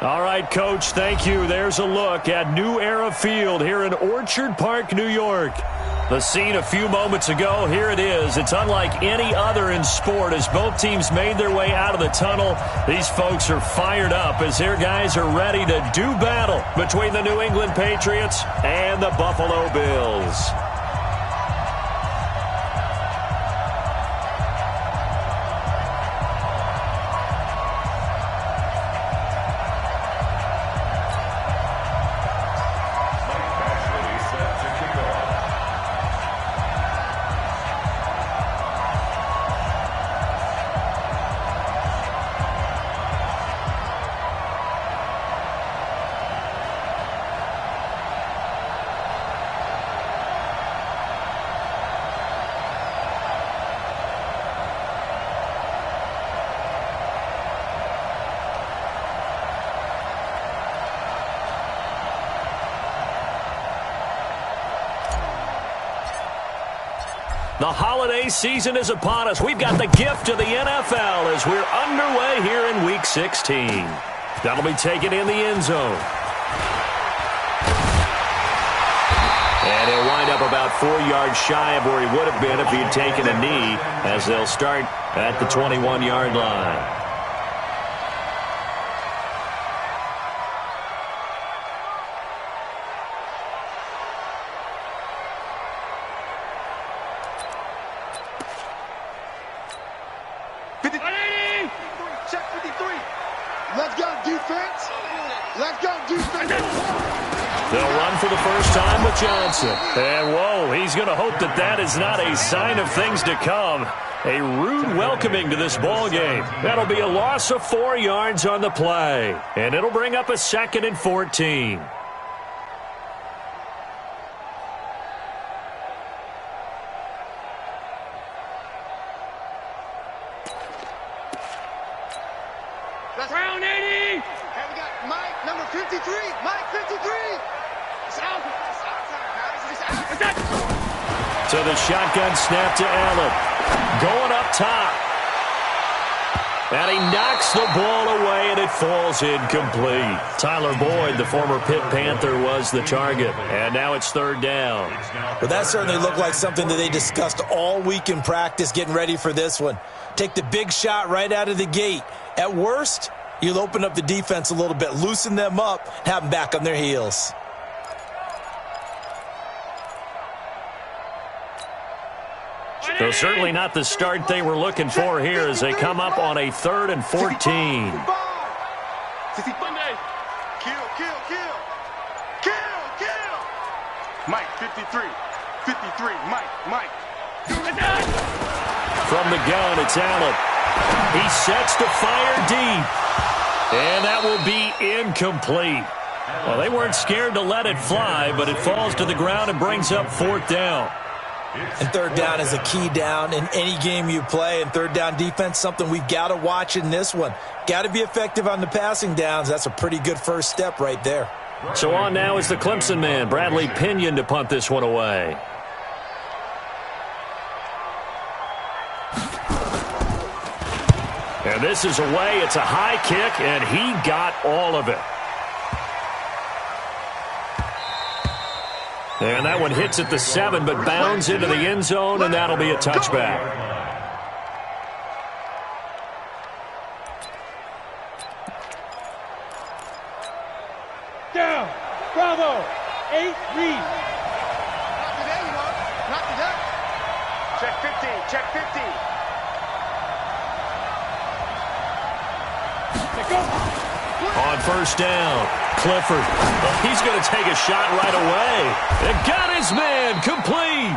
All right, Coach, thank you. There's a look at New Era Field here in Orchard Park, New York. The scene a few moments ago, here it is. It's unlike any other in sport as both teams made their way out of the tunnel. These folks are fired up as their guys are ready to do battle between the New England Patriots and the Buffalo Bills. The holiday season is upon us. We've got the gift of the NFL as we're underway here in Week 16. That'll be taken in the end zone. And he'll wind up about 4 yards shy of where he would have been if he had taken a knee, as they'll start at the 21-yard line. They'll run for the first time with Johnson. And, whoa, he's going to hope that that is not a sign of things to come. A rude welcoming to this ball game. That'll be a loss of 4 yards on the play. And it'll bring up a 2nd and 14. Brown 80. And we got Mike, number 53. Mike, 53. It's out. It's out. So the shotgun snap to Allen. Going up top. And he knocks the ball away, and it falls incomplete. Tyler Boyd, the former Pitt Panther, was the target. And now it's 3rd down. Well, that certainly looked like something that they discussed all week in practice, getting ready for this one. Take the big shot right out of the gate. At worst, you'll open up the defense a little bit, loosen them up, have them back on their heels. So certainly not the start they were looking for here as they come up on a 3rd and 14. Kill. Mike, 53. 53. Mike. From the gun, it's Allen. He sets to fire deep. And that will be incomplete. Well, they weren't scared to let it fly, but it falls to the ground and brings up 4th down. And 3rd down is a key down in any game you play. And 3rd down defense, something we've got to watch in this one. Got to be effective on the passing downs. That's a pretty good first step right there. So on now is the Clemson man, Bradley Pinion, to punt this one away. And this is away. It's a high kick, and he got all of it. And that one hits at the 7, but bounds into the end zone, and that'll be a touchback. Down. Bravo. 8, read. Not today, you know. Not today. Check 15. Check 15. On 1st down, Clifford. He's going to take a shot right away. And got his man complete.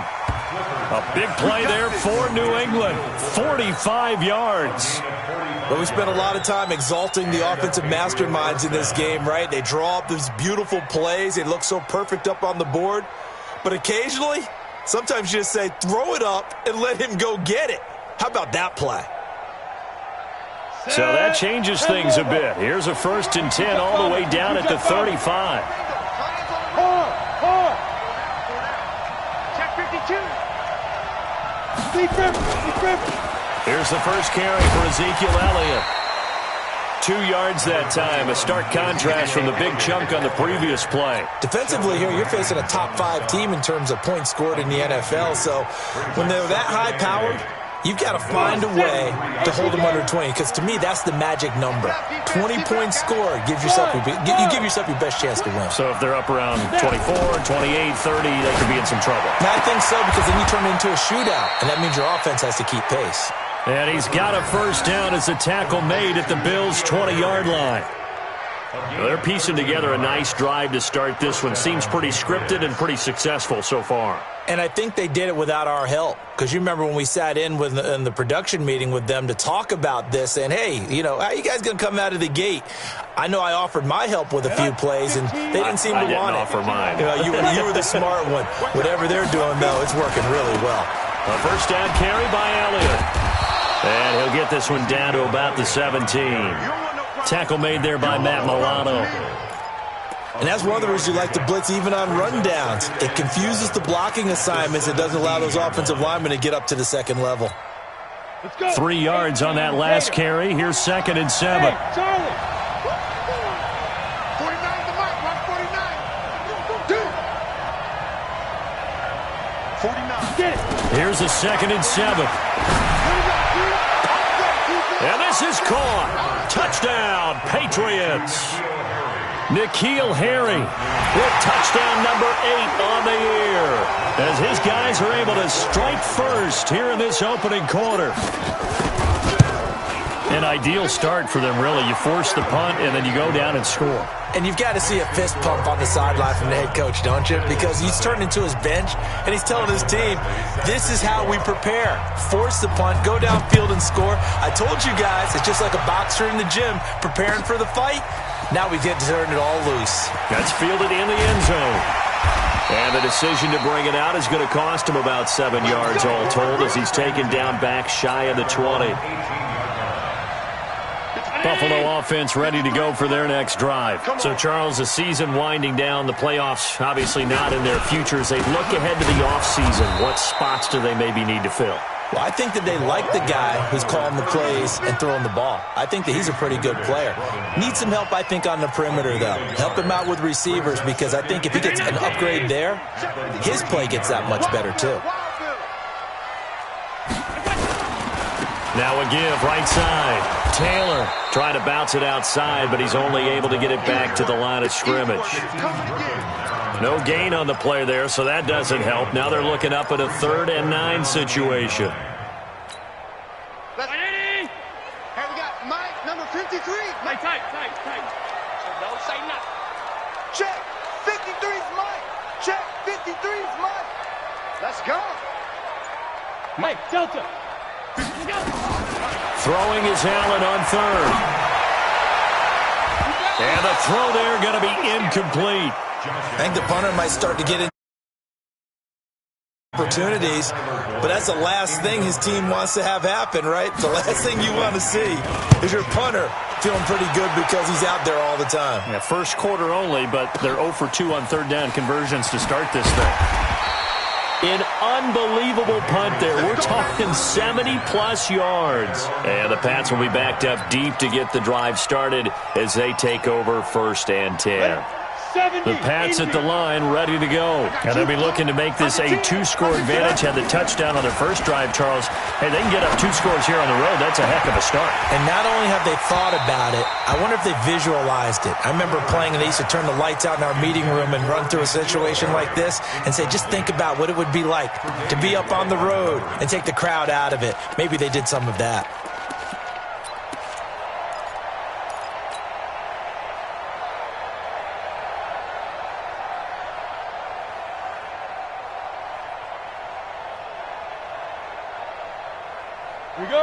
A big play there for New England. 45 yards. But we spent a lot of time exalting the offensive masterminds in this game, right? They draw up these beautiful plays. They look so perfect up on the board. But occasionally, sometimes you just say, throw it up and let him go get it. How about that play? So that changes things a bit. Here's a 1st and 10 all the way down at the 35. Check 52. Here's the first carry for Ezekiel Elliott. 2 yards that time. A stark contrast from the big chunk on the previous play. Defensively here, you're facing a top 5 team in terms of points scored in the NFL. So when they're that high-powered, you've got to find a way to hold them under 20, because to me, that's the magic number. 20 points scored gives yourself you give yourself your best chance to win. So if they're up around 24, 28, 30, they could be in some trouble. And I think so, because then you turn it into a shootout, and that means your offense has to keep pace. And he's got a first down as the tackle made at the Bills' 20-yard line. They're piecing together a nice drive to start this one. Seems pretty scripted and pretty successful so far. And I think they did it without our help, because you remember when we sat in the production meeting with them to talk about this, and hey, you know, how are you guys going to come out of the gate? I know I offered my help with a few plays, and they didn't seem to want it. I didn't offer mine. You know, you were the smart one. Whatever they're doing, though, it's working really well. A first down carry by Elliott. And he'll get this one down to about the 17. Tackle made there by Matt Milano. And that's one of the reasons you like to blitz even on rundowns. It confuses the blocking assignments. It doesn't allow those offensive linemen to get up to the second level. 3 yards on that last carry. Here's 2nd and 7. Hey, Charlie. 49 to Mike, 149. 49. Get it. Here's a 2nd and 7. And this is caught. Touchdown, Patriots. N'Keal Harry with touchdown number 8 on the year, as his guys are able to strike first here in this opening quarter. An ideal start for them, really. You force the punt, and then you go down and score. And you've got to see a fist pump on the sideline from the head coach, don't you? Because he's turned into his bench, and he's telling his team, this is how we prepare. Force the punt, go downfield and score. I told you guys, it's just like a boxer in the gym preparing for the fight. Now we get to turn it all loose. That's fielded in the end zone. And the decision to bring it out is going to cost him about 7 yards all told, as he's taken down back shy of the 20. Buffalo offense ready to go for their next drive. So, Charles, the season winding down, the playoffs obviously not in their futures. They look ahead to the offseason. What spots do they maybe need to fill? Well, I think that they like the guy who's calling the plays and throwing the ball. I think that he's a pretty good player. Needs some help, I think, on the perimeter, though. Help him out with receivers, because I think if he gets an upgrade there, his play gets that much better, too. Now a give, right side. Taylor trying to bounce it outside, but he's only able to get it back to the line of scrimmage. No gain on the play there, so that doesn't help. Now they're looking up at a 3rd and 9 situation. Hey, we got Mike, number 53. Mike, tight. Don't say nothing. Check. 53's Mike. Check. 53's Mike. Let's go. Mike, Delta. Throwing is Allen on 3rd. And the throw there going to be incomplete. I think the punter might start to get in opportunities, but that's the last thing his team wants to have happen, right? The last thing you want to see is your punter feeling pretty good because he's out there all the time. Yeah, first quarter only, but they're 0 for 2 on 3rd down conversions to start this thing. An unbelievable punt there. We're talking 70-plus yards. And the Pats will be backed up deep to get the drive started as they take over 1st and 10. The Pats at the line, ready to go. And they'll be looking to make this a 2-score advantage. Had the touchdown on their first drive, Charles. Hey, they can get up 2 scores here on the road. That's a heck of a start. And not only have they thought about it, I wonder if they visualized it. I remember playing, and they used to turn the lights out in our meeting room and run through a situation like this and say, just think about what it would be like to be up on the road and take the crowd out of it. Maybe they did some of that.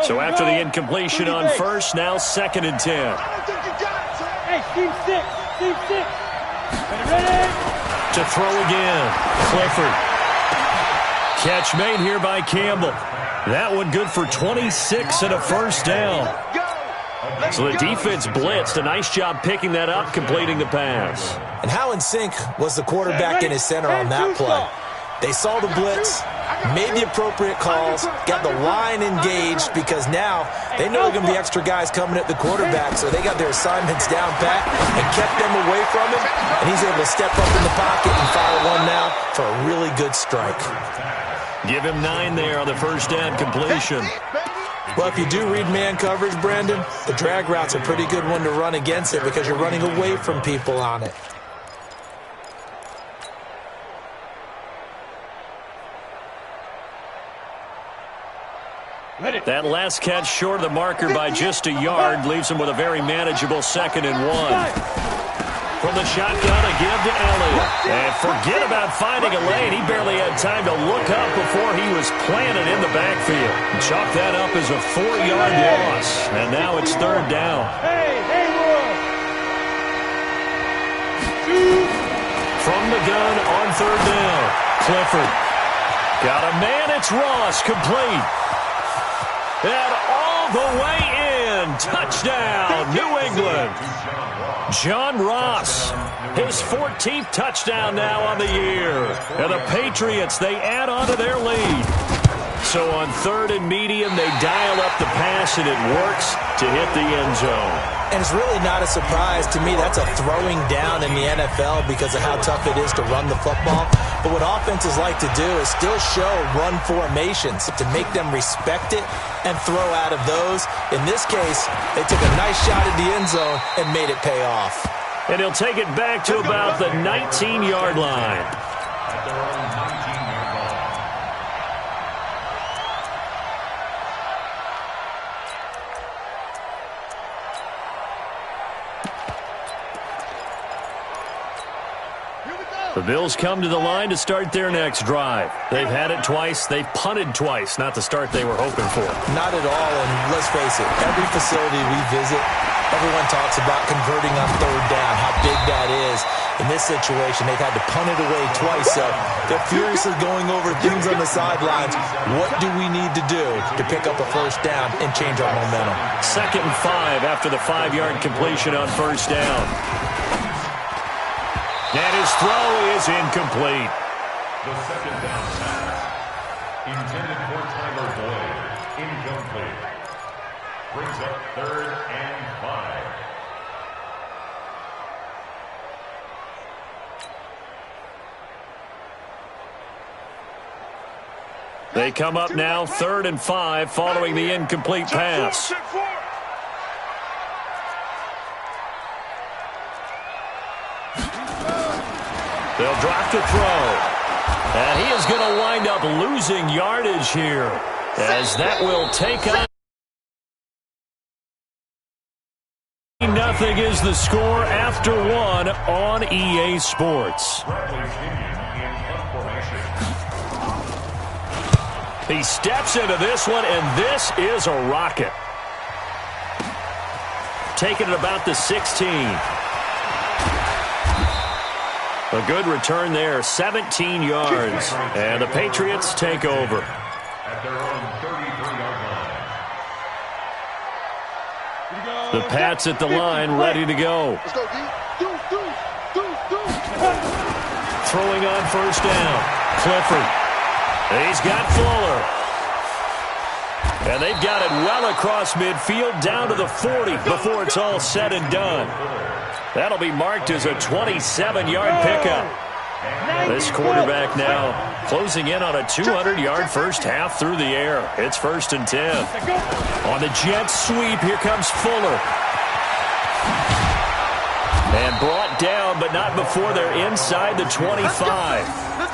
So after the incompletion on 1st, now 2nd and 10. Hey, team 6. Ready? To throw again. Clifford. Catch made here by Campbell. That one good for 26 and a first down. So the defense blitzed. A nice job picking that up, completing the pass. And how in sync was the quarterback and his center on that play? They saw the blitz, made the appropriate calls, got the line engaged, because now they know there are going to be extra guys coming at the quarterback, so they got their assignments down pat and kept them away from him, and he's able to step up in the pocket and fire one now for a really good strike. Give him 9 there on the first down completion. Well, if you do read man coverage, Brandon, the drag route's a pretty good one to run against it because you're running away from people on it. That last catch short of the marker by just a yard leaves him with a very manageable 2nd and 1. From the shotgun, a give to Elliott. And forget about finding a lane. He barely had time to look up before he was planted in the backfield. Chalk that up as a 4-yard loss. And now it's 3rd down. From the gun on 3rd down, Clifford. Got a man, it's Ross, complete. And all the way in. Touchdown, New England. John Ross, his 14th touchdown now on the year. And the Patriots, they add on to their lead. So on 3rd and medium, they dial up the pass, and it works to hit the end zone. And it's really not a surprise to me. That's a throwing down in the NFL because of how tough it is to run the football. But what offenses like to do is still show run formations to make them respect it and throw out of those. In this case, they took a nice shot at the end zone and made it pay off. And he'll take it back to about the 19-yard line. The Bills come to the line to start their next drive. They've had it twice. They've punted twice. Not the start they were hoping for. Not at all, and let's face it, every facility we visit, everyone talks about converting on 3rd down, how big that is. In this situation, they've had to punt it away twice, so they're furiously going over things on the sidelines. What do we need to do to pick up a 1st down and change our momentum? 2nd and 5 after the 5-yard completion on 1st down. And his throw is incomplete. The 2nd down pass, intended for Tyler Boyd, incomplete. Brings up 3rd and 5. They come up now 3rd and 5 following the incomplete pass. They'll drop the throw. And he is going to wind up losing yardage here, as that will take on. Nothing is the score after 1 on EA Sports. He steps into this one, and this is a rocket. Taking it about the 16. A good return there, 17 yards. And the Patriots take over. At their own 33-yard line. The Pats at the line, ready to go. Let's go, D. Do. Throwing on 1st down. Clifford. He's got Fuller. And they've got it well across midfield down to the 40 before it's all said and done. That'll be marked as a 27-yard pickup. This quarterback now closing in on a 200-yard first half through the air. It's 1st and 10. On the jet sweep, here comes Fuller. And brought down, but not before they're inside the 25.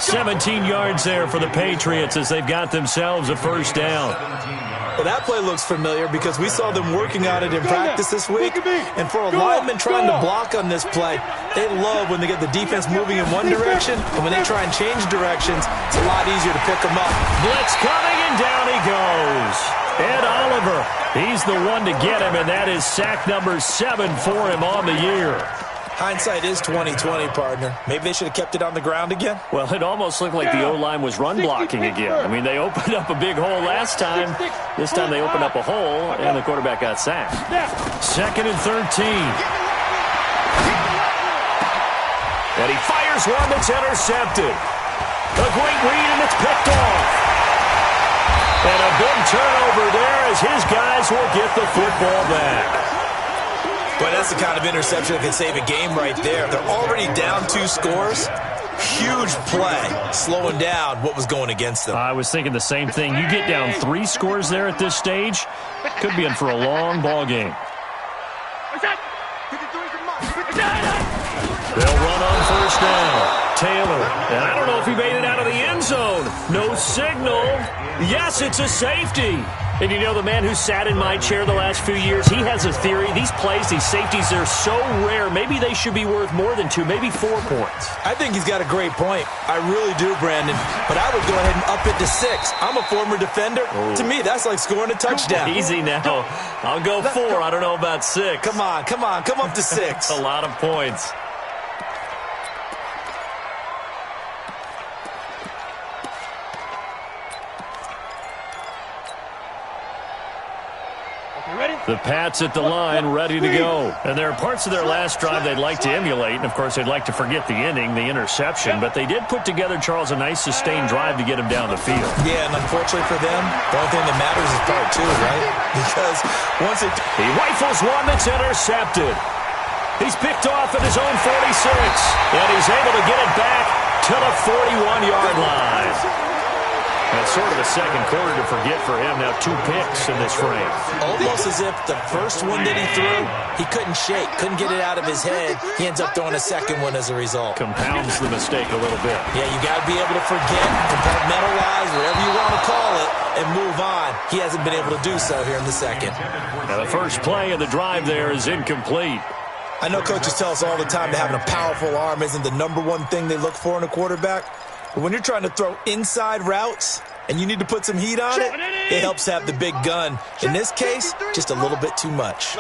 17 yards there for the Patriots as they've got themselves a 1st down. Well, that play looks familiar because we saw them working on it in practice this week. And for a lineman trying to block on this play, they love when they get the defense moving in one direction, and when they try and change directions, it's a lot easier to pick them up. Blitz coming, and down he goes. Ed Oliver, he's the one to get him, and that is sack number 7 for him on the year. Hindsight is 20/20, partner. Maybe they should have kept it on the ground again. Well, it almost looked like the O-line was run blocking again. I mean, they opened up a big hole last time. This time they opened up a hole, and the quarterback got sacked. 2nd and 13. And he fires one that's intercepted. A great read, and it's picked off. And a big turnover there as his guys will get the football back. But that's the kind of interception that can save a game right there. They're already down 2 scores. Huge play, slowing down what was going against them. I was thinking the same thing. You get down 3 scores there at this stage, could be in for a long ball game. They'll run on first down. Taylor, and I don't know if he made it out of the end zone. No signal. Yes, it's a safety. And you know, the man who sat in my chair the last few years, he has a theory. These plays, these safeties, they're so rare. Maybe they should be worth more than 2, maybe 4 points. I think he's got a great point. I really do, Brandon. But I would go ahead and up it to 6. I'm a former defender. Oh. To me, that's like scoring a touchdown. Easy now. I'll go 4. I don't know about 6. Come on. Come up to 6. A lot of points. The Pats at the line, ready to go. And there are parts of their last drive they'd like to emulate. And, of course, they'd like to forget the ending, the interception. But they did put together, Charles, a nice sustained drive to get him down the field. Yeah, and unfortunately for them, the only thing that matters is part 2, right? Because once he rifles one that's intercepted. He's picked off at his own 46. And he's able to get it back to the 41-yard line. That's sort of a second quarter to forget for him. Now 2 picks in this frame. Almost as if the first one that he threw, he couldn't shake, couldn't get it out of his head. He ends up throwing a second one as a result. Compounds the mistake a little bit. Yeah, you got to be able to forget, compartmentalize, whatever you want to call it, and move on. He hasn't been able to do so here in the second. Now the first play of the drive there is incomplete. I know coaches tell us all the time that having a powerful arm isn't the #1 thing they look for in a quarterback. But when you're trying to throw inside routes and you need to put some heat on it, it helps have the big gun. In this case, just a little bit too much.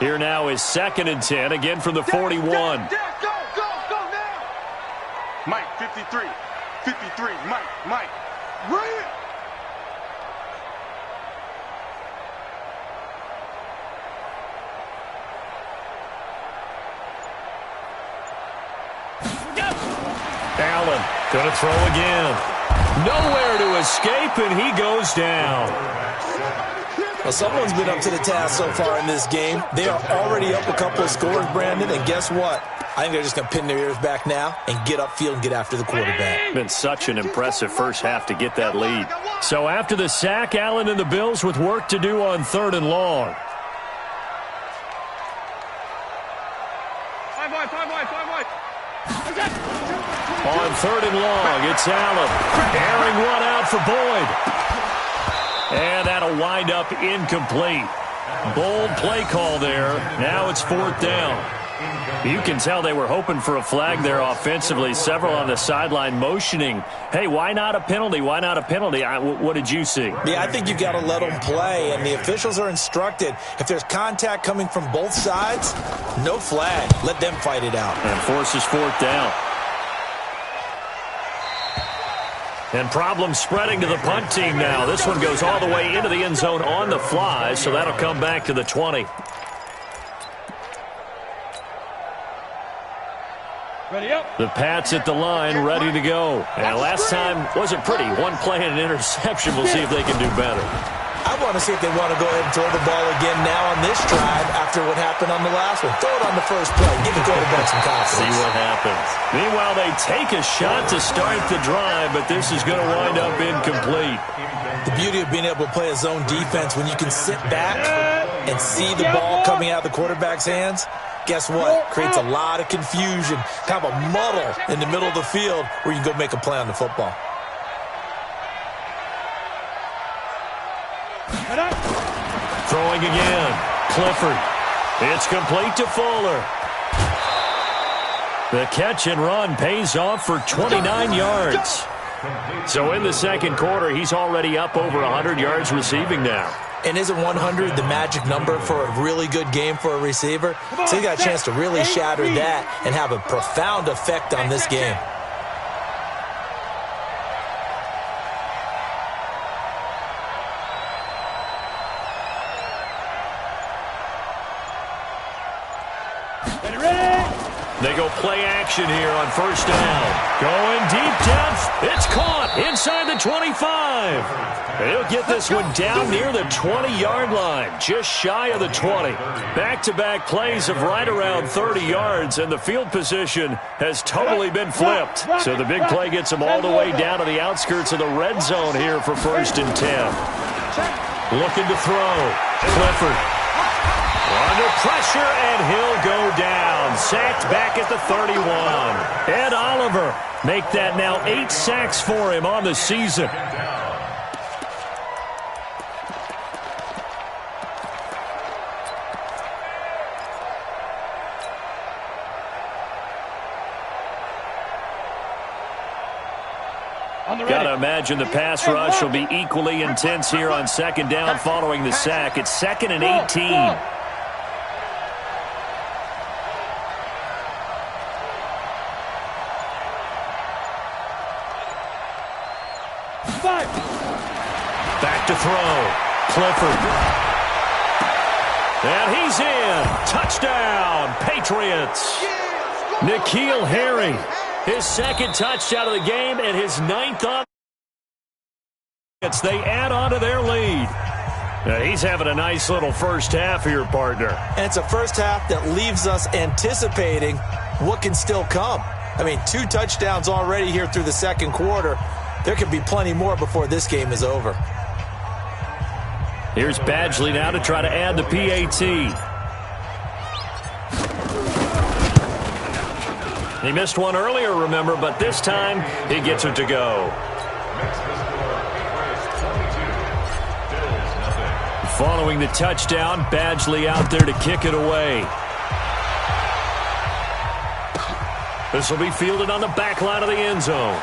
Here now is 2nd and 10, again from the 41. Go now. Mike, 53. 53, Mike. Bring it. Allen going to throw again. Nowhere to escape, and he goes down. Well, someone's been up to the task so far in this game. They are already up a couple of scores, Brandon, and guess what? I think they're just going to pin their ears back now and get upfield and get after the quarterback. Been such an impressive first half to get that lead. So after the sack, Allen and the Bills with work to do on 3rd and long. 5 wide. On 3rd and long, it's Allen. Airing one out for Boyd. And that'll wind up incomplete. Bold play call there. Now it's 4th down. You can tell they were hoping for a flag there offensively. Several on the sideline motioning. Hey, why not a penalty? Why not a penalty? What did you see? Yeah, I think you've got to let them play, and the officials are instructed. If there's contact coming from both sides, no flag. Let them fight it out. And forces 4th down. And problems spreading to the punt team now. This one goes all the way into the end zone on the fly, so that'll come back to the 20. Ready up. The Pats at the line, ready to go. And last time wasn't pretty. One play and an interception. We'll see if they can do better. I want to see if they want to go ahead and throw the ball again now on this drive after what happened on the last one. Throw it on the first play. Give the quarterback some confidence. See what happens. Meanwhile, they take a shot to start the drive, but this is going to wind up incomplete. The beauty of being able to play a zone defense when you can sit back and see the ball coming out of the quarterback's hands, guess what? Creates a lot of confusion, kind of a muddle in the middle of the field where you can go make a play on the football. Throwing again. Clifford. It's complete to Fuller. The catch and run pays off for 29 yards. So in the second quarter, he's already up over 100 yards receiving now. And isn't 100 the magic number for a really good game for a receiver? So he got a chance to really shatter that and have a profound effect on this game. They go play action here on first down. Going deep depth. It's caught inside the 25. He'll get this one down near the 20-yard line, just shy of the 20. Back-to-back plays of right around 30 yards, and the field position has totally been flipped. So the big play gets them all the way down to the outskirts of the red zone here for first and 10. Looking to throw. Clifford. Under pressure, and he'll go down. Sacked back at the 31. Ed Oliver make that now 8 sacks for him on the season. Got to imagine the pass rush will be equally intense here on second down following the sack. It's 2nd and 18. Back to throw. Clifford. And he's in. Touchdown, Patriots. N'Keal Harry. His second touchdown of the game and his 9th on. They add on to their lead. Now he's having a nice little first half here, partner. And it's a first half that leaves us anticipating what can still come. I mean, 2 touchdowns already here through the second quarter. There could be plenty more before this game is over. Here's Badgley now to try to add the PAT. He missed one earlier, remember, but this time he gets it to go. Following the touchdown, Badgley out there to kick it away. This will be fielded on the back line of the end zone.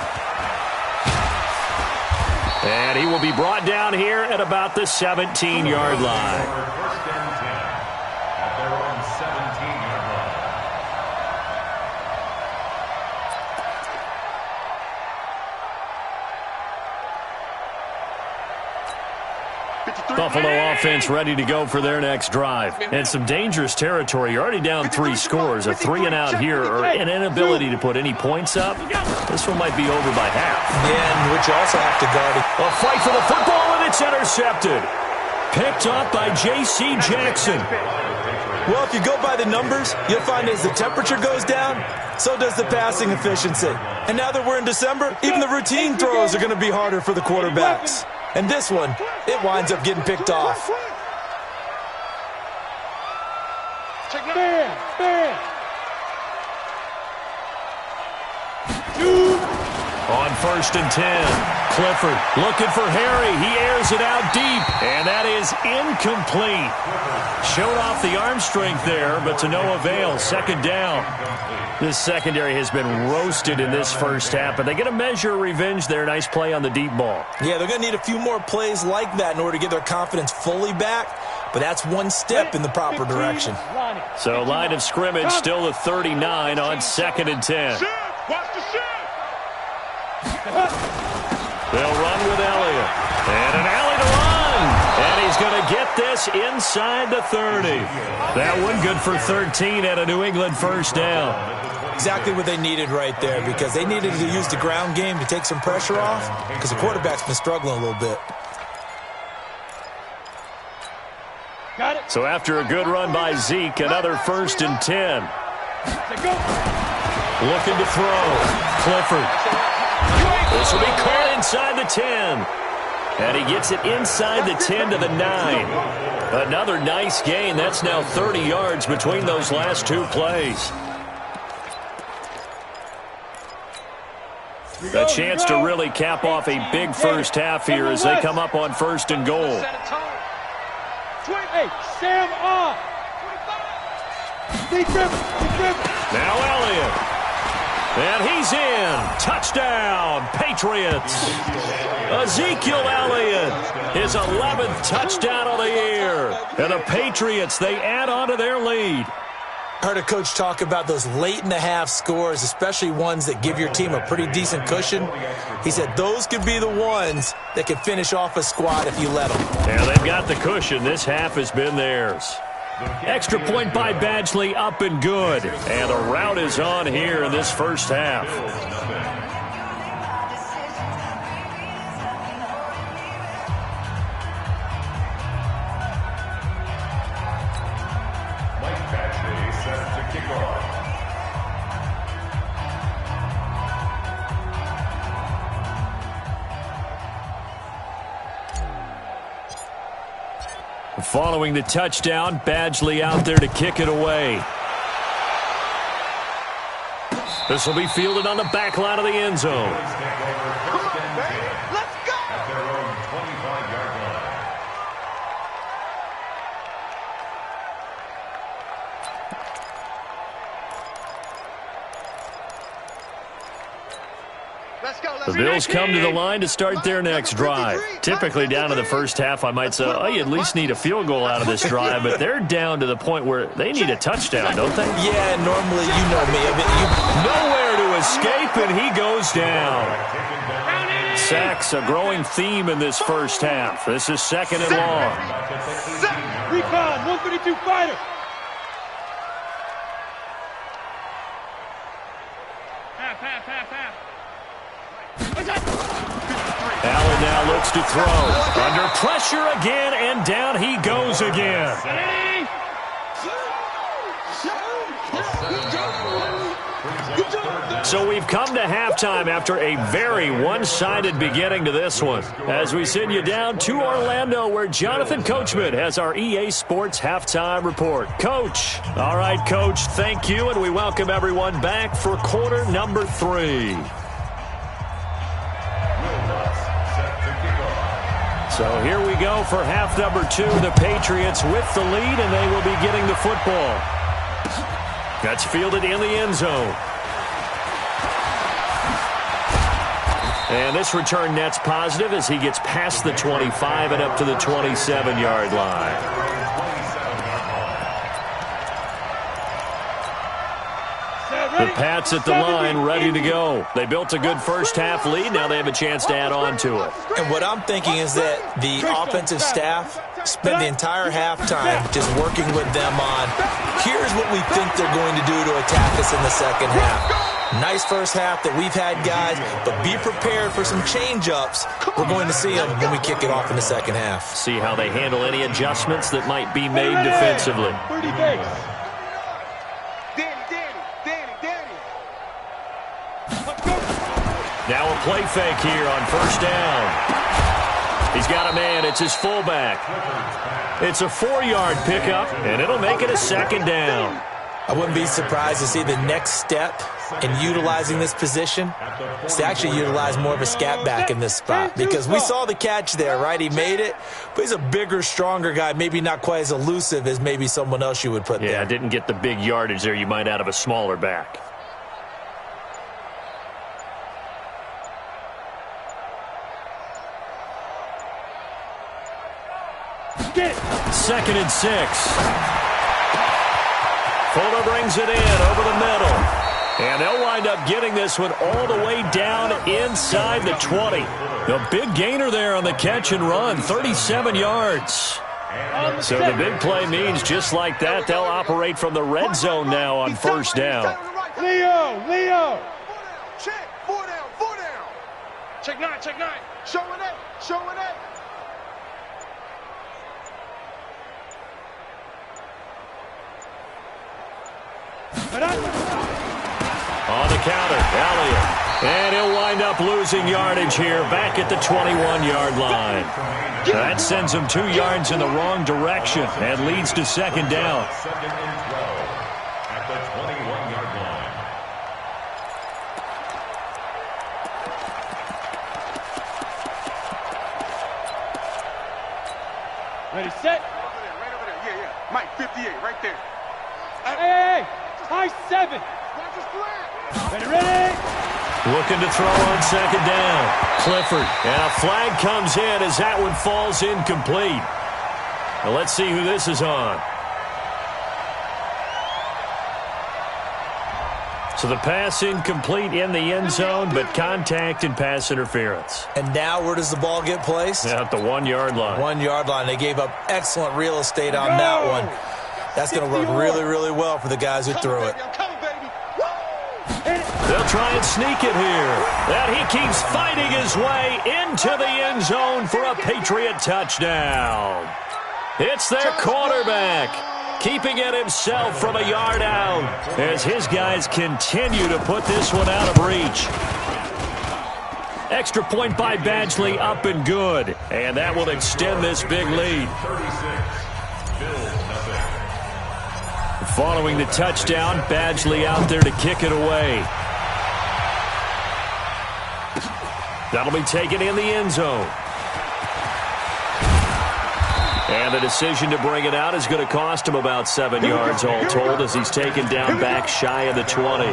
And he will be brought down here at about the 17-yard line. Buffalo offense ready to go for their next drive. And some dangerous territory. You're already down 3 scores. A 3-and-out here or an inability to put any points up. This one might be over by half. Yeah, and which you also have to guard it. A fight for the football, and it's intercepted. Picked off by J.C. Jackson. Well, if you go by the numbers, you'll find as the temperature goes down, so does the passing efficiency. And now that we're in December, even the routine throws are going to be harder for the quarterbacks. And this one, it winds up getting picked off. On first and 10, Clifford looking for Harry. He airs it out deep, and that is incomplete. Showed off the arm strength there, but to no avail. Second down. This secondary has been roasted in this first half, but they get a measure of revenge there. Nice play on the deep ball. Yeah, they're going to need a few more plays like that in order to get their confidence fully back, but that's one step in the proper direction. So line of scrimmage still at 39 on 2nd and 10. They'll run with Elliott. And an alley to run. And he's going to get this inside the 30. That one good for 13 at a New England first down. Exactly what they needed right there, because they needed to use the ground game to take some pressure off, because the quarterback's been struggling a little bit. Got it. So after a good run by Zeke, another first and 10. Looking to throw. Clifford. This will be caught inside the 10. And he gets it inside the 10 to the 9. Another nice gain. That's now 30 yards between those last 2 plays. A chance to really cap off a big first half here as they come up on first and goal. Now Elliott. And he's in. Touchdown, Patriots. Ezekiel Elliott, his 11th touchdown of the year. And the Patriots, they add on to their lead. I heard a coach talk about those late-in-the-half scores, especially ones that give your team a pretty decent cushion. He said those could be the ones that could finish off a squad if you let them. Yeah, they've got the cushion. This half has been theirs. Extra point by Badgley, up and good. And the rout is on here in this first half. Set to kick off. Following the touchdown, Badgley out there to kick it away. This will be fielded on the back line of the end zone. Come on, baby. Let's go. At their own 25-yard line. The Bills come to the line to start their next drive. Typically down to the first half, I might say, oh, you at least need a field goal out of this drive, but they're down to the point where they need a touchdown, don't they? Yeah, normally, you know me. Nowhere to escape, and he goes down. Sacks, a growing theme in this first half. This is second and long. Recon, 132 fighter. Allen now looks to throw. Under pressure again, and down he goes again. So we've come to halftime after a very one-sided beginning to this one. As we send you down to Orlando, where Jonathan Coachman has our EA Sports halftime report. Coach. All right, Coach, thank you, and we welcome everyone back for quarter number 3. So here we go for half number 2. The Patriots with the lead, and they will be getting the football. That's fielded in the end zone. And this return net's positive as he gets past the 25 and up to the 27-yard line. The Pats at the line, ready to go. They built a good first-half lead. Now they have a chance to add on to it. And what I'm thinking is that the offensive staff spent the entire halftime just working with them on, here's what we think they're going to do to attack us in the second half. Nice first half that we've had, guys, but be prepared for some change-ups. We're going to see them when we kick it off in the second half. See how they handle any adjustments that might be made defensively. 30 days. Now a play fake here on first down. He's got a man. It's his fullback. It's a 4-yard pickup, and it'll make it a second down. I wouldn't be surprised to see the next step in utilizing this position is to actually utilize more of a scat back in this spot, because we saw the catch there, right? He made it, but he's a bigger, stronger guy, maybe not quite as elusive as maybe someone else you would put there. Yeah, didn't get the big yardage there you might out of a smaller back. Second and 6. Fuller brings it in over the middle. And they'll wind up getting this one all the way down inside the 20. A big gainer there on the catch and run, 37 yards. So the big play means just like that, they'll operate from the red zone now on first down. Leo. Check, 4 down. Check 9. Showing it. On the counter, Elliott. And he'll wind up losing yardage here back at the 21-yard line. That sends him 2 yards in the wrong direction and leads to second down. Second and 12 at the 21-yard line. Ready, set. Right over there. Yeah. Mike, 58, right there. Hey. High 7. Ready. Looking to throw on second down. Clifford. And a flag comes in as that one falls incomplete. Now let's see who this is on. So the pass incomplete in the end zone, but contact and pass interference. And now where does the ball get placed? At the 1-yard line. 1-yard line. They gave up excellent real estate on that one. That's going to work really, really well for the guys who threw it. They'll try and sneak it here. And he keeps fighting his way into the end zone for a Patriot touchdown. It's their quarterback, keeping it himself from a yard out as his guys continue to put this one out of reach. Extra point by Badgley, up and good. And that will extend this big lead. Following the touchdown, Badgley out there to kick it away. That'll be taken in the end zone. And the decision to bring it out is going to cost him about 7 yards all told as he's taken down back shy of the 20.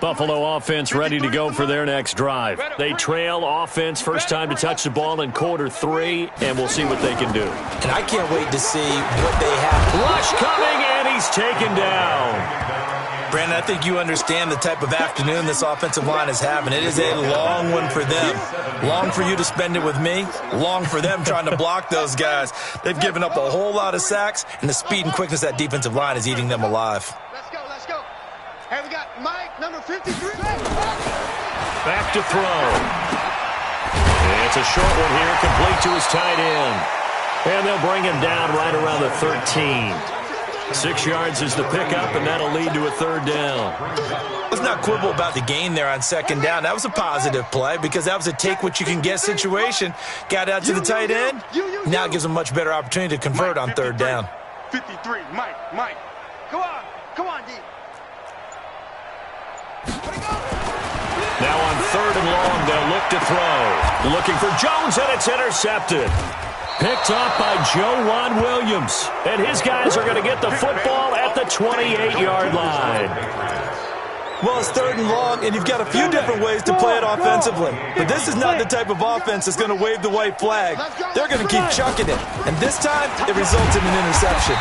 Buffalo offense ready to go for their next drive. They trail offense, first time to touch the ball in quarter 3, and we'll see what they can do. And I can't wait to see what they have. Rush coming, and he's taken down. Brandon, I think you understand the type of afternoon this offensive line is having. It is a long one for them. Long for you to spend it with me. Long for them trying to block those guys. They've given up a whole lot of sacks, and the speed and quickness of that defensive line is eating them alive. Let's go. Hey, we got Mike, number 53. Back to throw. It's a short one here, complete to his tight end. And they'll bring him down right around the 13. 6 yards is the pickup, and that'll lead to a third down. Let's not quibble about the gain there on second down. That was a positive play because that was a take-what-you-can-get situation. Got out to the tight end. Now it gives them a much better opportunity to convert on third down. 53, Mike. Come on, D. Now on third and long, they'll look to throw. Looking for Jones, and it's intercepted. Picked off by Joe Williams. And his guys are going to get the football at the 28-yard line. Well, it's third and long, and you've got a few different ways to play it offensively. But this is not the type of offense that's going to wave the white flag. They're going to keep chucking it. And this time, it results in an interception.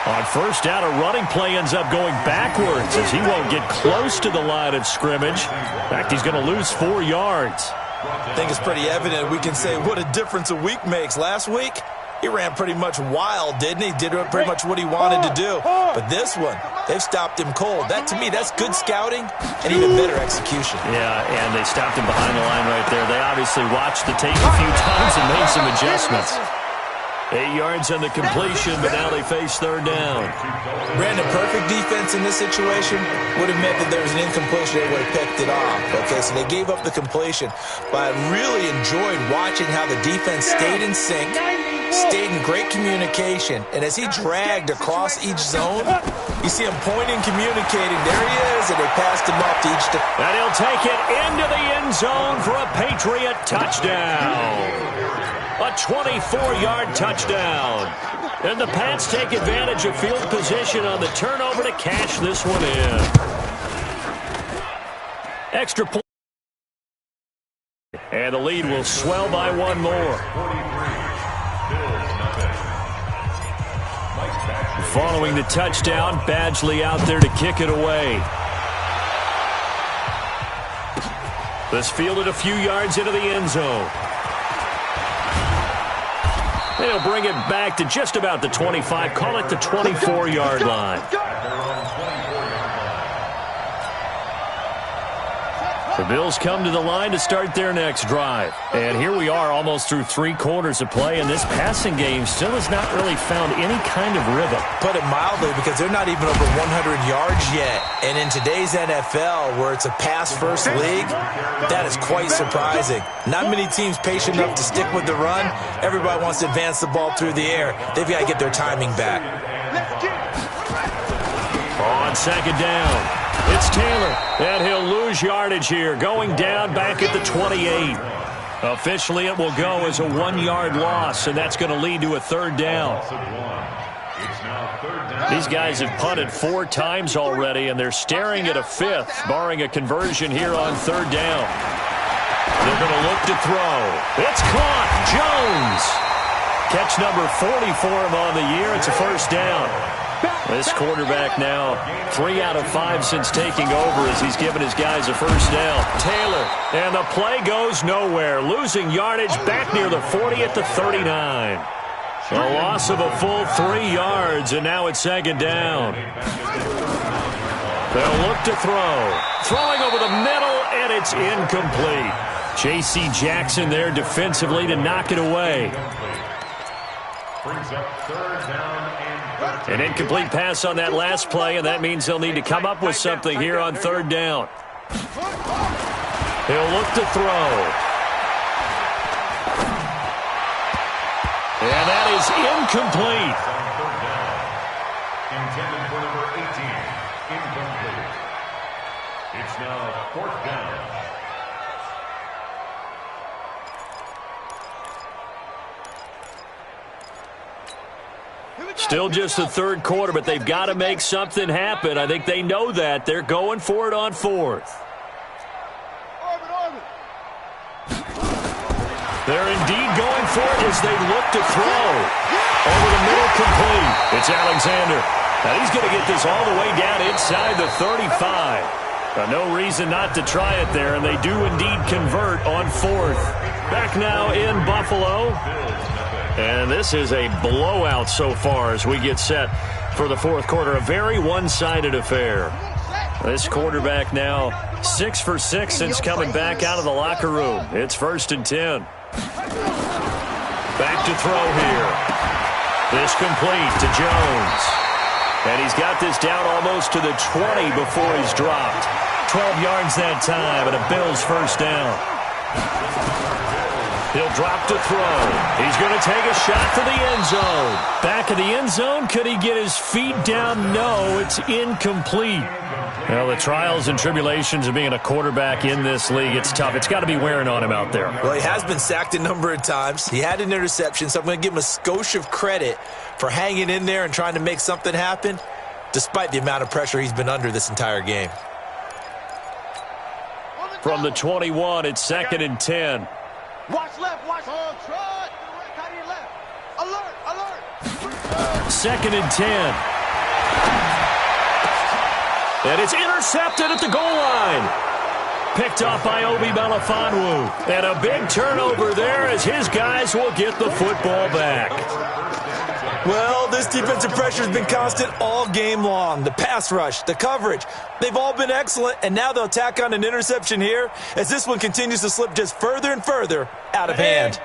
On first down, a running play ends up going backwards as he won't get close to the line of scrimmage. In fact, he's going to lose 4 yards. I think it's pretty evident we can say what a difference a week makes. Last week, he ran pretty much wild, didn't he? Did pretty much what he wanted to do. But this one, they've stopped him cold. That, to me, that's good scouting and even better execution. Yeah, and they stopped him behind the line right there. They obviously watched the tape a few times and made some adjustments. 8 yards on the completion, but now they face third down. Brandon, perfect defense in this situation would have meant that there was an incompletion. They would have picked it off. Okay, so they gave up the completion. But I really enjoyed watching how the defense stayed in sync, stayed in great communication. And as he dragged across each zone, you see him pointing, communicating. There he is, and they passed him up to each. And he'll take it into the end zone for a Patriot touchdown. A 24-yard touchdown. And the Pats take advantage of field position on the turnover to cash this one in. Extra point. And the lead will swell by one more. Following the touchdown, Badgley out there to kick it away. This fielded a few yards into the end zone. They'll bring it back to just about the 25, call it the 24-yard line. The Bills come to the line to start their next drive. And here we are almost through 3 quarters of play, and this passing game still has not really found any kind of rhythm. Put it mildly, because they're not even over 100 yards yet. And in today's NFL, where it's a pass-first league, that is quite surprising. Not many teams patient enough to stick with the run. Everybody wants to advance the ball through the air. They've got to get their timing back. On second down. It's Taylor, and he'll lose yardage here, going down back at the 28. Officially, it will go as a 1-yard loss, and that's going to lead to a third down. These guys have punted 4 times already, and they're staring at a 5th, barring a conversion here on third down. They're going to look to throw. It's caught. Jones. Catch number 40 for him on the year. It's a first down. This quarterback now 3 out of 5 since taking over as he's given his guys a first down. Taylor, and the play goes nowhere. Losing yardage back near the 40 at the 39. A loss of a full 3 yards, and now it's second down. They'll look to throw. Throwing over the middle, and it's incomplete. J.C. Jackson there defensively to knock it away. An incomplete pass on that last play, and that means they'll need to come up with something here on third down. He'll look to throw. And that is incomplete. Intended for number 18. Incomplete. It's now fourth down. Still just the third quarter, but they've got to make something happen. I think they know that. They're going for it on fourth. They're indeed going for it as they look to throw. Over the middle, complete. It's Alexander. Now he's going to get this all the way down inside the 35. No reason not to try it there, and they do indeed convert on fourth. Back now in Buffalo. And this is a blowout so far as we get set for the fourth quarter. A very one-sided affair. This quarterback now 6 for 6 since coming back out of the locker room. It's 1st and 10. Back to throw here. This complete to Jones. And he's got this down almost to the 20 before he's dropped. 12 yards that time, and a Bills first down. He'll drop to throw. He's going to take a shot to the end zone. Back of the end zone. Could he get his feet down? No, it's incomplete. Well, the trials and tribulations of being a quarterback in this league, it's tough. It's got to be wearing on him out there. Well, he has been sacked a number of times. He had an interception, so I'm going to give him a skosh of credit for hanging in there and trying to make something happen, despite the amount of pressure he's been under this entire game. From the 21, it's 2nd and 10. Watch left, watch left. Trot. To your left. Alert, alert. 2nd and 10. And it's intercepted at the goal line. Picked off by Obi Melifonwu. And a big turnover there as his guys will get the football back. Well, this defensive pressure has been constant all game long. The pass rush, the coverage, they've all been excellent, and now they'll tack on an interception here as this one continues to slip just further and further out of hand.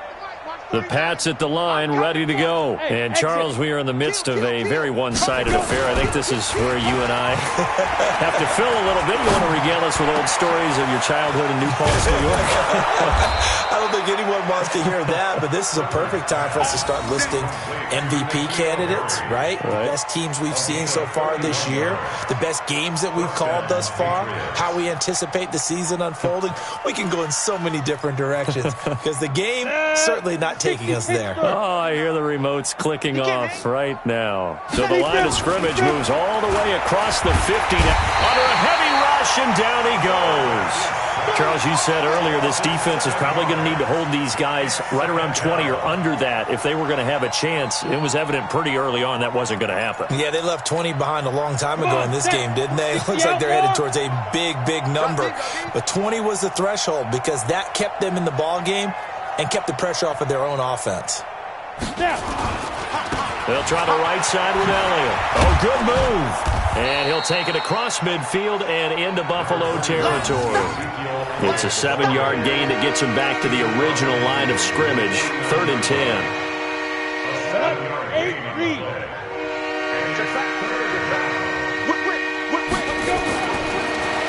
The Pats at the line, ready to go. And, Charles, we are in the midst of a very one-sided affair. I think this is where you and I have to fill a little bit. You want to regale us with old stories of your childhood in New Paltz, New York? I don't think anyone wants to hear that, but this is a perfect time for us to start listing MVP candidates, right? The best teams we've seen so far this year, the best games that we've called thus far, how we anticipate the season unfolding. We can go in so many different directions because the game certainly not taking us there. Oh, I hear the remotes clicking off right now. So the line of scrimmage moves all the way across the 50 now. Under a heavy rush, and down he goes. Charles, you said earlier this defense is probably going to need to hold these guys right around 20 or under that if they were going to have a chance. It was evident pretty early on that wasn't going to happen. Yeah, they left 20 behind a long time ago in this game, didn't they? It looks like they're headed towards a big, big number. But 20 was the threshold because that kept them in the ball game and kept the pressure off of their own offense. They'll try the right side with Elliott. Oh, good move. And he'll take it across midfield and into Buffalo territory. It's a 7-yard gain that gets him back to the original line of scrimmage. 3rd and 10.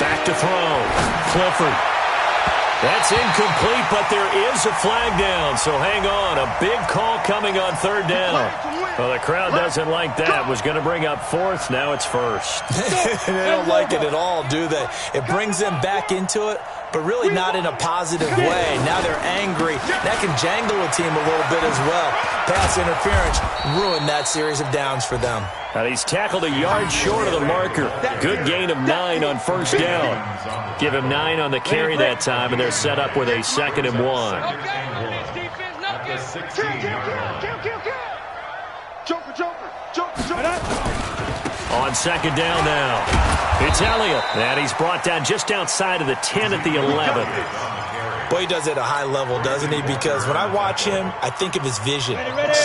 Back to throw. Clifford. That's incomplete, but there is a flag down, so hang on. A big call coming on third down. Well, the crowd doesn't like that. Was going to bring up fourth. Now it's first. They don't like it at all, do they? It brings them back into it, but really not in a positive way. Now they're angry. That can jangle a team a little bit as well. Pass interference ruined that series of downs for them. And he's tackled a yard short of the marker. Good gain of 9 on first down. Give him 9 on the carry that time, and they're set up with a 2nd and 1. On second down now. It's Elliott. And he's brought down just outside of the 10 at the 11. Boy, he does it at a high level, doesn't he? Because when I watch him, I think of his vision.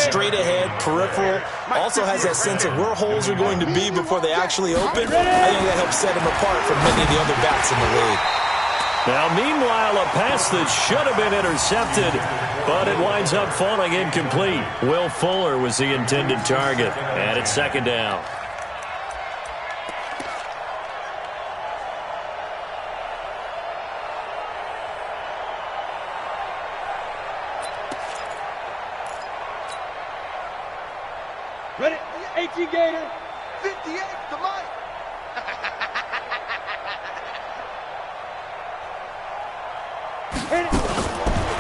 Straight ahead, peripheral. Also has that sense of where holes are going to be before they actually open. I think that helps set him apart from many of the other backs in the league. Now, meanwhile, a pass that should have been intercepted, but it winds up falling incomplete. Will Fuller was the intended target, and it's second down. Ready? 18 Gator. 58 to Mike.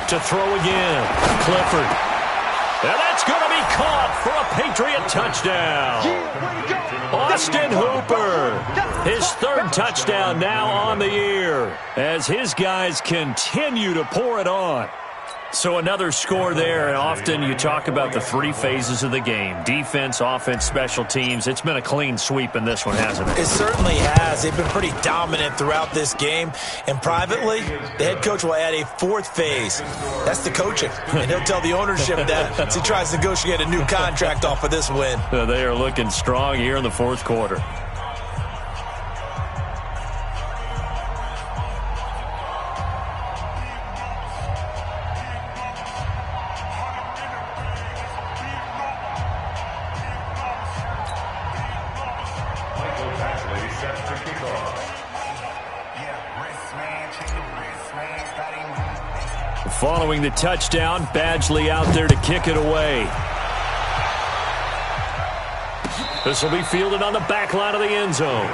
To throw again. Clifford. And that's going to be caught for a Patriot touchdown. Austin Hooper. His 3rd touchdown now on the year as his guys continue to pour it on. So another score there, and often you talk about the 3 phases of the game. Defense, offense, special teams. It's been a clean sweep in this one, hasn't it? It certainly has. They've been pretty dominant throughout this game. And privately, the head coach will add a 4th phase. That's the coaching. And he'll tell the ownership that as he tries to negotiate a new contract off of this win. They are looking strong here in the 4th quarter. Following the touchdown, Badgley out there to kick it away. This will be fielded on the back line of the end zone.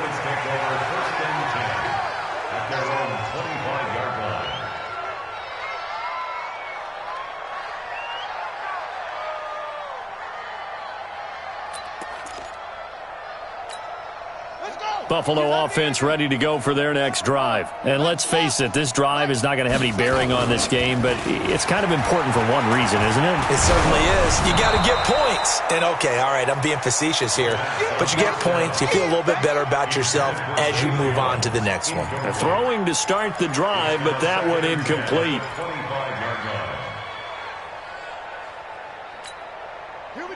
Buffalo offense ready to go for their next drive. And let's face it, this drive is not going to have any bearing on this game, but it's kind of important for one reason, isn't it? It certainly is. You got to get points. And, okay, all right, I'm being facetious here. But you get points. You feel a little bit better about yourself as you move on to the next one. They're throwing to start the drive, but that one incomplete.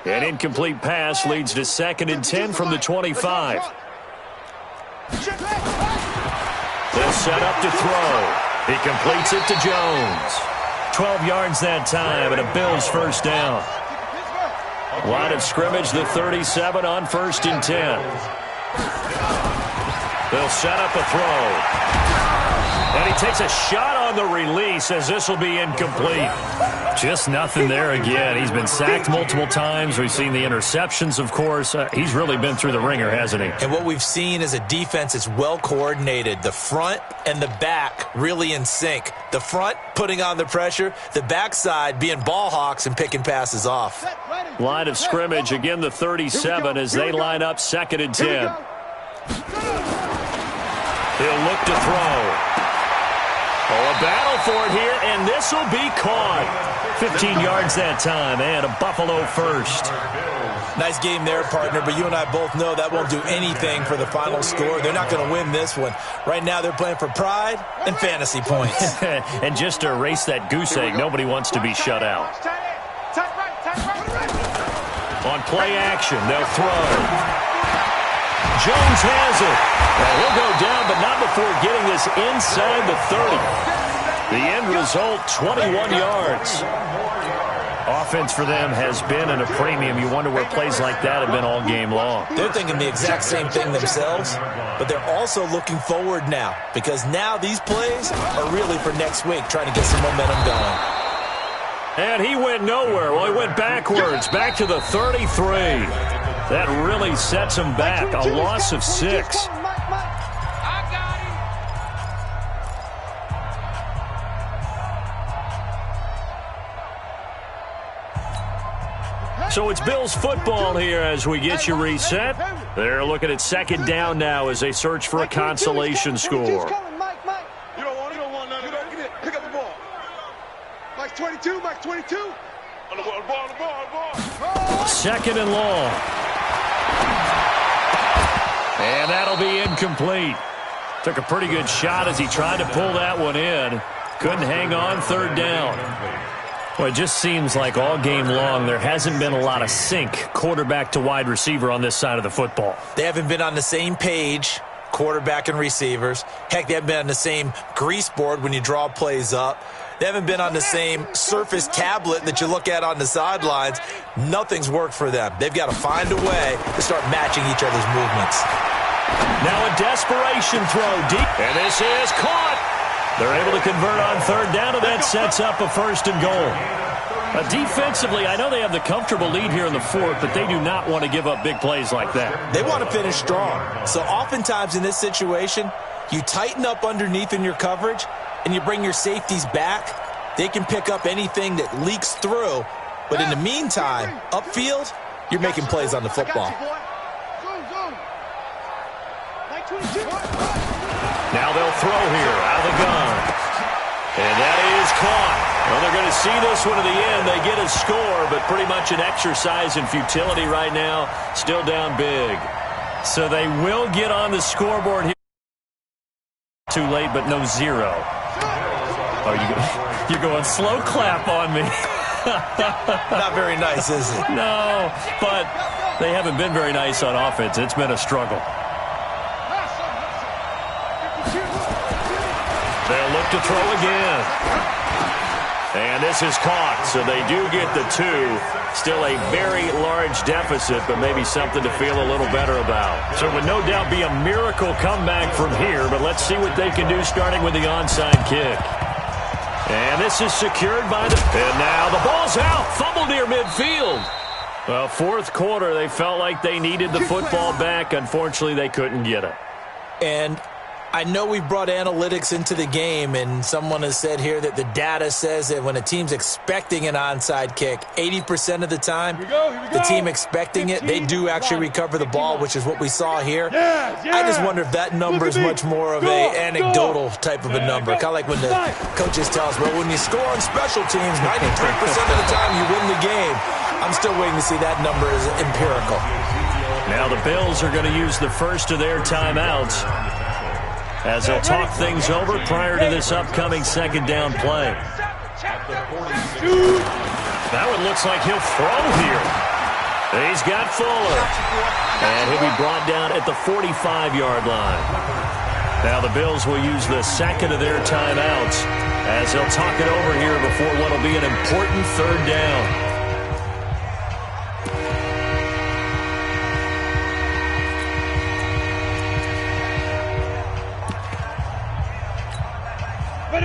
An incomplete pass leads to 2nd and 10 from the 25. They'll set up to throw. He completes it to Jones. 12 yards that time and a Bills first down. Line of scrimmage, the 37 on 1st and 10. They'll set up a throw. And he takes a shot on the release as this will be incomplete. Just nothing there again. He's been sacked multiple times. We've seen the interceptions, of course. He's really been through the ringer, hasn't he? And what we've seen is a defense that's well coordinated. The front and the back really in sync. The front putting on the pressure. The backside being ball hawks and picking passes off. Line of scrimmage, again the 37 as they line up 2nd and 10. He'll look to throw. Oh, a battle for it here, and this will be caught. 15 yards that time, and a Buffalo first. Nice game there, partner, but you and I both know that won't do anything for the final score. They're not going to win this one. Right now, they're playing for pride and fantasy points. And just to erase that goose egg, nobody wants to be shut out. On play action, they'll throw. Jones has it. Well, he'll go down, but not before getting this inside the 30. The end result, 21 yards. Offense for them has been at a premium. You wonder where plays like that have been all game long. They're thinking the exact same thing themselves, but they're also looking forward now because now these plays are really for next week, trying to get some momentum going. And he went nowhere. Well, he went backwards, back to the 33. That really sets him back, a loss of 6. So it's Bills football here as we get you reset. They're looking at second down now as they search for a consolation score. You don't want none of that. Get it. Pick up the ball. Mike 22, Mike 22. On the ball. Second and long. And that'll be incomplete. Took a pretty good shot as he tried to pull that one in. Couldn't hang on, third down. Well, it just seems like all game long there hasn't been a lot of sync quarterback to wide receiver on this side of the football. They haven't been on the same page, quarterback and receivers. Heck, they haven't been on the same grease board when you draw plays up. They haven't been on the same Surface tablet that you look at on the sidelines. Nothing's worked for them. They've got to find a way to start matching each other's movements. Now a desperation throw deep, and this is caught. They're able to convert on third down, and that sets up a first and goal. Defensively, I know they have the comfortable lead here in the fourth, but they do not want to give up big plays like that. They want to finish strong. So oftentimes in this situation, you tighten up underneath in your coverage, and you bring your safeties back. They can pick up anything that leaks through. But in the meantime, upfield, you're making plays on the football. Now they'll throw here out of the gun. And that is caught. Well, they're going to see this one to the end. They get a score, but pretty much an exercise in futility right now. Still down big. So they will get on the scoreboard here. Too late, but no zero. Oh, you're going slow clap on me. Not very nice, is it? No, but they haven't been very nice on offense. It's been a struggle. They'll look to throw again. And this is caught, so they do get the 2. Still a very large deficit, but maybe something to feel a little better about. So it would no doubt be a miracle comeback from here, but let's see what they can do starting with the onside kick. And this is secured by the... And now the ball's out, fumbled near midfield. Well, fourth quarter, they felt like they needed the football back. Unfortunately, they couldn't get it. And I know we've brought analytics into the game, and someone has said here that the data says that when a team's expecting an onside kick, 80% of the time, the team expecting it, they do actually recover the ball, which is what we saw here. I just wonder if that number is much more of an anecdotal type of a number, kind of like when the coaches tell us, well, when you score on special teams, 93% of the time you win the game. I'm still waiting to see that number as empirical. Now the Bills are going to use the first of their timeouts as they'll talk things over prior to this upcoming second down play. Now it looks like he'll throw here. He's got Fuller. And he'll be brought down at the 45-yard line. Now the Bills will use the second of their timeouts as they'll talk it over here before what will be an important third down.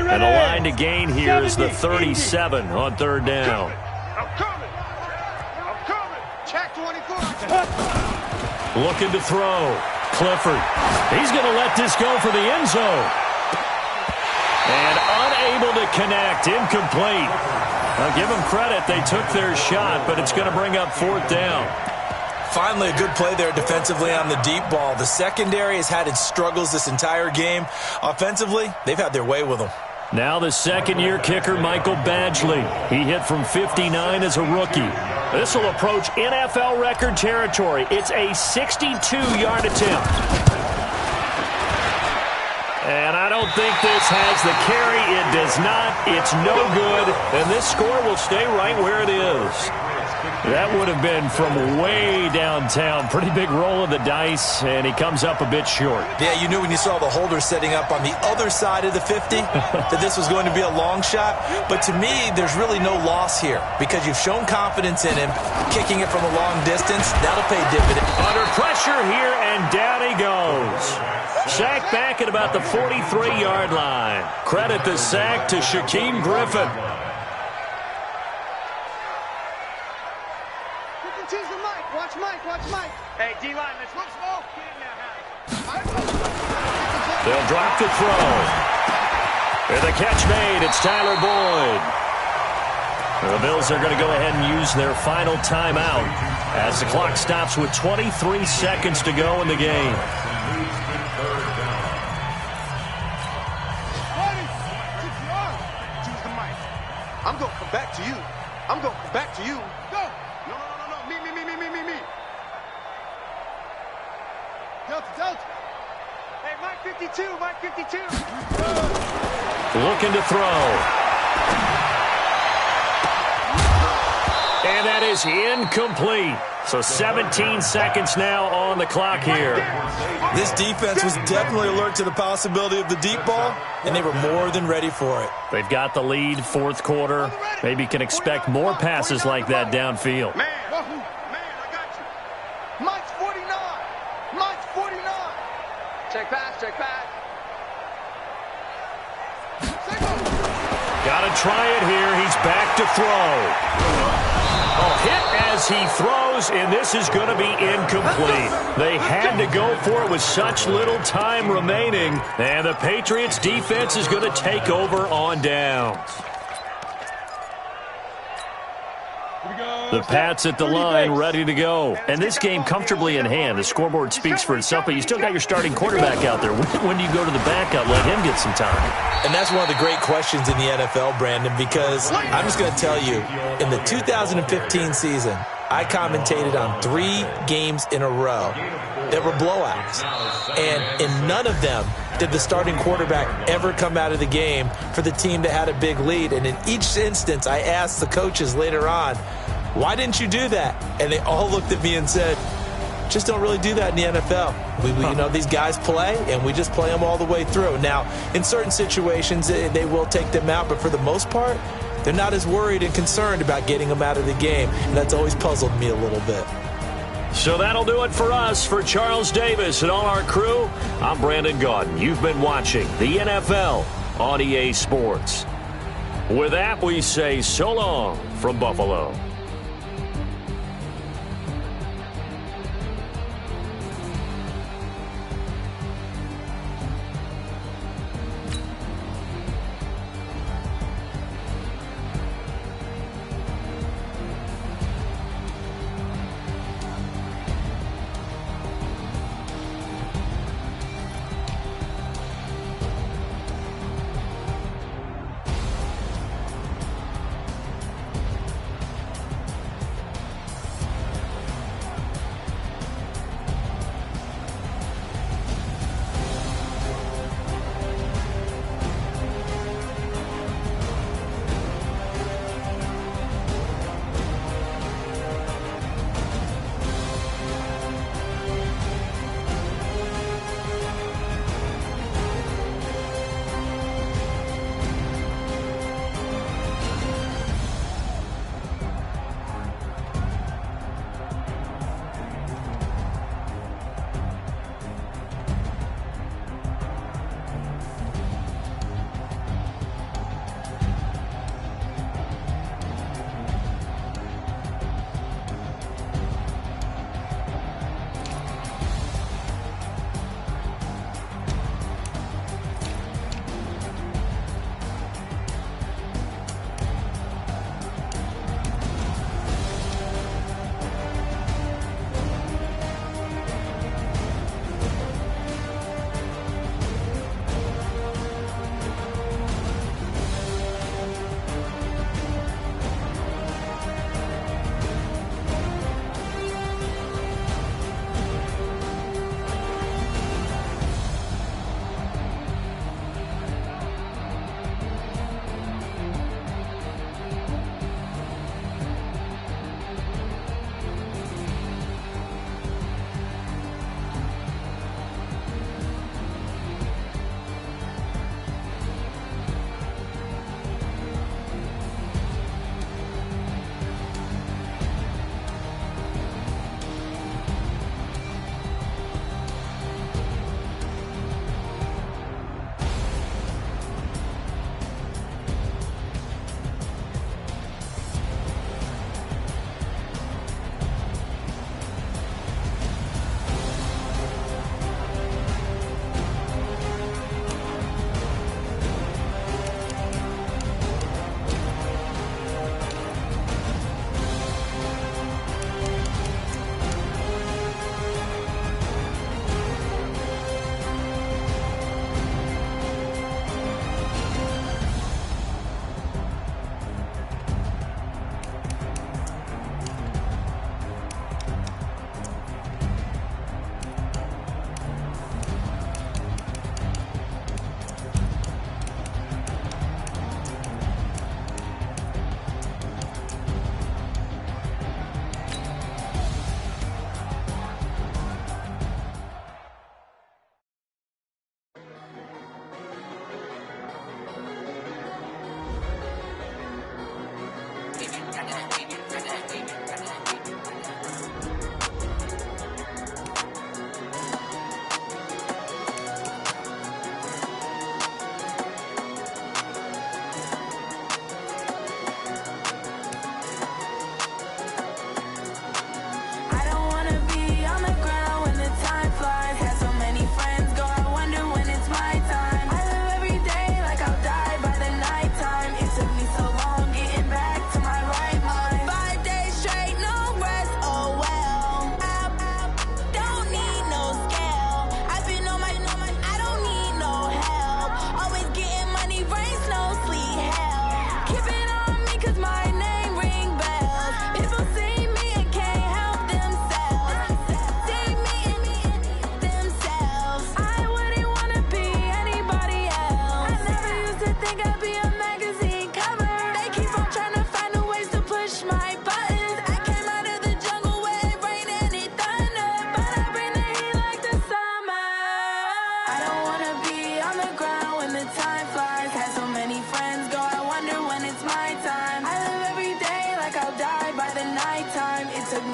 And the line to gain here is the 37 on third down. I'm coming. Check 24. Looking to throw. Clifford. He's going to let this go for the end zone. And unable to connect. Incomplete. I'll give them credit. They took their shot, but it's going to bring up fourth down. Finally, a good play there defensively on the deep ball. The secondary has had its struggles this entire game. Offensively, they've had their way with them. Now the second-year kicker, Michael Badgley. He hit from 59 as a rookie. This will approach NFL record territory. It's a 62-yard attempt. And I don't think this has the carry. It does not. It's no good. And this score will stay right where it is. That would have been from way downtown. Pretty big roll of the dice, and he comes up a bit short. Yeah, you knew when you saw the holder setting up on the other side of the 50 that this was going to be a long shot. But to me, there's really no loss here because you've shown confidence in him. Kicking it from a long distance, that'll pay dividends. Under pressure here, and down he goes. Sack back at about the 43-yard line. Credit the sack to Shaquem Griffin. Watch Mike. Hey, D-line, let's look slow. Get in there, They'll drop the throw. And the catch made. It's Tyler Boyd. The Bills are going to go ahead and use their final timeout as the clock stops with 23 seconds to go in the game. I'm going to come back to you. Go. No. Me. Delta. Hey, Mike 52. Looking to throw. And that is incomplete. So 17 seconds now on the clock here. This defense was definitely alert to the possibility of the deep ball, and they were more than ready for it. They've got the lead, fourth quarter. Maybe can expect more passes like that downfield. Man, I got you. Mike's 49. Check pass. Got to try it here. He's back to throw. Hit as he throws, and this is going to be incomplete. They had to go for it with such little time remaining, and the Patriots defense is going to take over on downs. The Pats at the line, ready to go. And this game comfortably in hand. The scoreboard speaks for itself, but you still got your starting quarterback out there. When do you go to the backup? Let him get some time. And that's one of the great questions in the NFL, Brandon, because I'm just going to tell you, in the 2015 season, I commentated on 3 games in a row that were blowouts. And in none of them did the starting quarterback ever come out of the game for the team that had a big lead. And in each instance, I asked the coaches later on, why didn't you do that? And they all looked at me and said, just don't really do that in the NFL. These guys play, and we just play them all the way through. Now, in certain situations, they will take them out, but for the most part, they're not as worried and concerned about getting them out of the game, and that's always puzzled me a little bit. So that'll do it for us. For Charles Davis and all our crew, I'm Brandon Gaudin. You've been watching the NFL on EA Sports. With that, we say so long from Buffalo.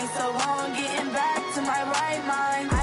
me so long getting back to my right mind.